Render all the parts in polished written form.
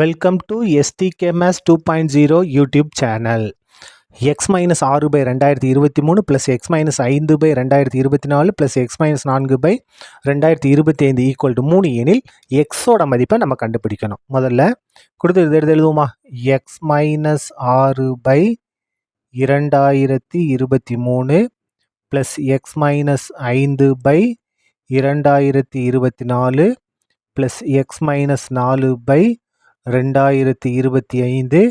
Welcome to STK Maths 2.0 YouTube channel. x minus 6/2023 plus x minus 5/2024 plus x minus 4/2025 equal to 3 எனில் எக்ஸோட மதிப்பை நம்ம கண்டுபிடிக்கணும். முதல்ல கொடுத்து எழுதுவோமா? x minus 6/2023 plus x minus 5/2024 plus x minus 4/2025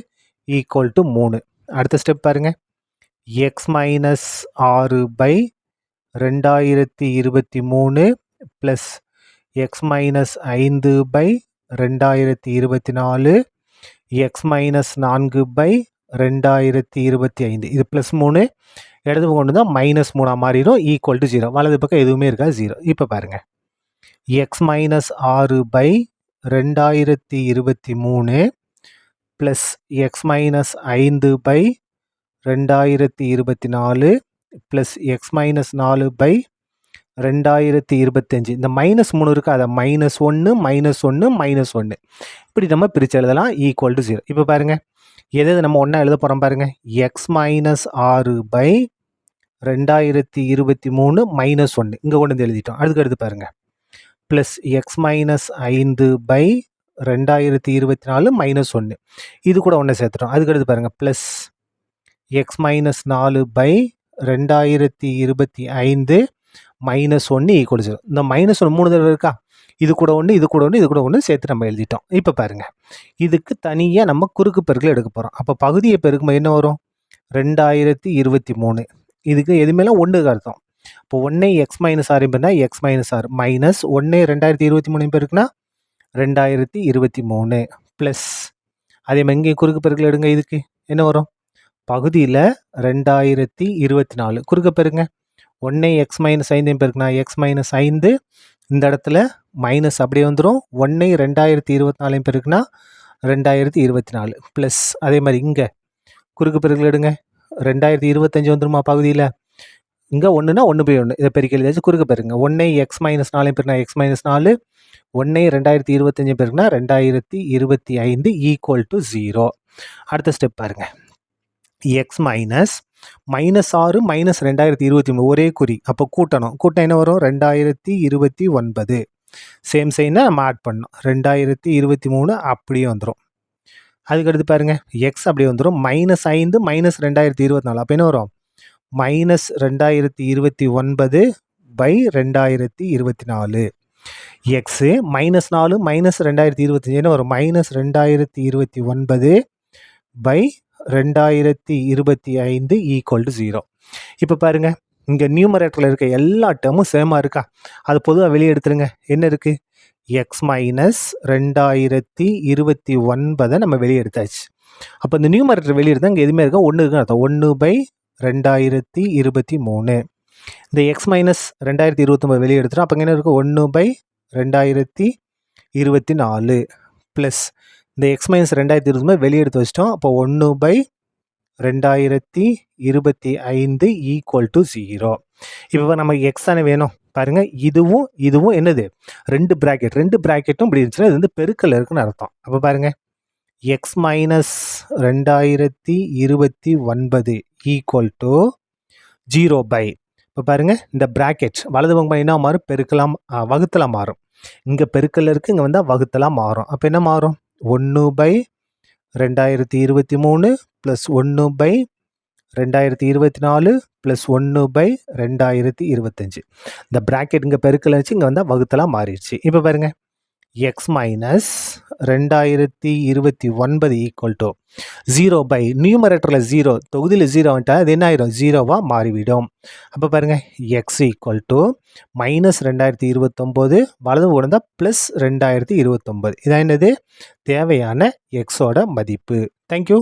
equal to 3. அடுத்த step பாருங்க. x minus 6/2023 plus x minus 5/2024 x minus 4/2025 இது ப்ளஸ் 3 இடது பக்கம் கொண்டு தான் மைனஸ் 3 மாறிடும் ஈக்குவல் டு 0. வலது பக்கம் எதுவுமே இருக்காது 0. இப்போ பாருங்க x minus 6/2023 plus x minus 5/2024 plus x minus 4/2025 இந்த மைனஸ் 3 இருக்குது, அதை -1 -1 -1 இப்படி நம்ம பிரித்து எழுதலாம் ஈக்குவல் டு 0. இப்போ பாருங்கள் எது நம்ம ஒன்றா எழுத போகிறோம் பாருங்கள். x மைனஸ் 6/2023 -1 இங்கே கொண்டு வந்து எழுதிட்டோம். அதுக்கு எடுத்து பாருங்கள் ப்ளஸ் x மைனஸ் 5/2024 -1 இது கூட ஒன்று சேர்த்துட்டோம். அதுக்கு எடுத்து பாருங்கள் ப்ளஸ் x மைனஸ் 4/2025 -1 ஈக்குவல் 0. இந்த -1 3 தடவை இருக்கா, இது கூட ஒன்று இது கூட ஒன்று இது கூட ஒன்று சேர்த்து நம்ம எழுதிட்டோம். இப்போ பாருங்கள் இதுக்கு தனியாக நம்ம குறுக்கு பெருக்கல் எடுக்க போகிறோம். அப்போ பகுதியை பெருக்கும்போது என்ன வரும்? 2023 இதுக்கு எதுவுமேலாம் ஒன்றுக்கு அர்த்தம். இப்போ 1 x minus 6 பேருனா x minus 6 minus 1 2023 பேருக்குன்னா 2023 plus அதே மாதிரி இங்கே குறுக்கு பெருக்கல் எடுங்க. இதுக்கு என்ன வரும்? பகுதியில் 2024 குறுக்க பெருங்க. 1 x மைனஸ் 5 பேருக்குன்னா x மைனஸ் 5 இந்த இடத்துல மைனஸ் அப்படியே வந்துடும். 1 2024 பேருக்குன்னா 2024 ப்ளஸ் அதே மாதிரி இங்கே குறுக்கு பெருக்கல் எடுங்க. 2025 வந்துருமா பகுதியில்? இங்கே 1னா 1/1 இதை பெருக்கி எழுதியாச்சு. குறுக்க பெருங்க. 1 x minus 4 பேருக்குன்னா x minus 4 1 2025 பேருக்குன்னா 2025 equal to 0. அடுத்த ஸ்டெப் பாருங்க. x மைனஸ் -6 மைனஸ் 2023 ஒரே குறி, அப்போ கூட்டணும். கூட்டம் என்ன வரும்? 2029 சேம் சைனை நம்ம ஆட் பண்ணணும். 2023 அப்படியே வந்துடும். அதுக்கடுத்து பாருங்க x அப்படியே வந்துடும். -5 மைனஸ் 2024 அப்போ என்ன வரும்? -2029 /2024 எக்ஸு -4 மைனஸ் 2025 என்ன வரும்? -2029 /2025 ஈக்குவல் டு 0. இப்போ பாருங்கள் இங்கே நியூமரேட்டரில் இருக்க எல்லா டேர்மும் சேமாக இருக்கா? அது பொதுவாக வெளியே எடுத்துருங்க. என்ன இருக்குது? x மைனஸ் 2029 நம்ம வெளியே எடுத்தாச்சு. அப்போ இந்த நியூமரேட்டர் வெளியே எடுத்தால் இங்கே எதுவுமே இருக்கா? 1 இருக்குன்னு அர்த்தம். 1/2023 இந்த x மைனஸ் 2029 வெளியே எடுத்துட்டோம். அப்போ என்ன இருக்குது? 1/2024 ப்ளஸ் இந்த x மைனஸ் 2029 வெளியே எடுத்து வச்சிட்டோம். அப்போ 1/2025 ஈக்குவல் டு 0. இப்போ நமக்கு x தானே வேணும். பாருங்கள் இதுவும் இதுவும் என்னது? 2 ப்ராக்கெட். 2 ப்ராக்கெட்டும் இப்படி இருந்துச்சுன்னா இது வந்து பெருக்கல் இருக்குன்னு அர்த்தம். அப்போ பாருங்கள் x minus 2029 equal to 0 by இப்போ பாருங்கள் இந்த ப்ராக்கெட் வலது பக்கம் என்ன மாறும்? பெருக்கலாம் வகுத்தலாம் மாறும். இங்கே பெருக்கல் இருக்குது, இங்கே வந்தால் வகுத்தலாம் மாறும். அப்போ என்ன மாறும்? 1/2023 ப்ளஸ் 1/2024 ப்ளஸ் 1/2025 இந்த ப்ராக்கெட் இங்கே பெருக்கல் வச்சு இங்கே வந்தால் வகுத்தலாம் மாறிடுச்சு. இப்போ பாருங்கள் x minus 2029 equal to 0 by நியூமரேட்டரில் 0 தொகுதியில் 0 வந்துட்டால் அது என்ன ஆயிரும்? 0வாக மாறிவிடும். அப்போ பாருங்கள் x ஈக்குவல் டு -2029 வலது உடந்தா ப்ளஸ் 2029 இதான் என்னது? தேவையான எக்ஸோட மதிப்பு. தேங்க்யூ.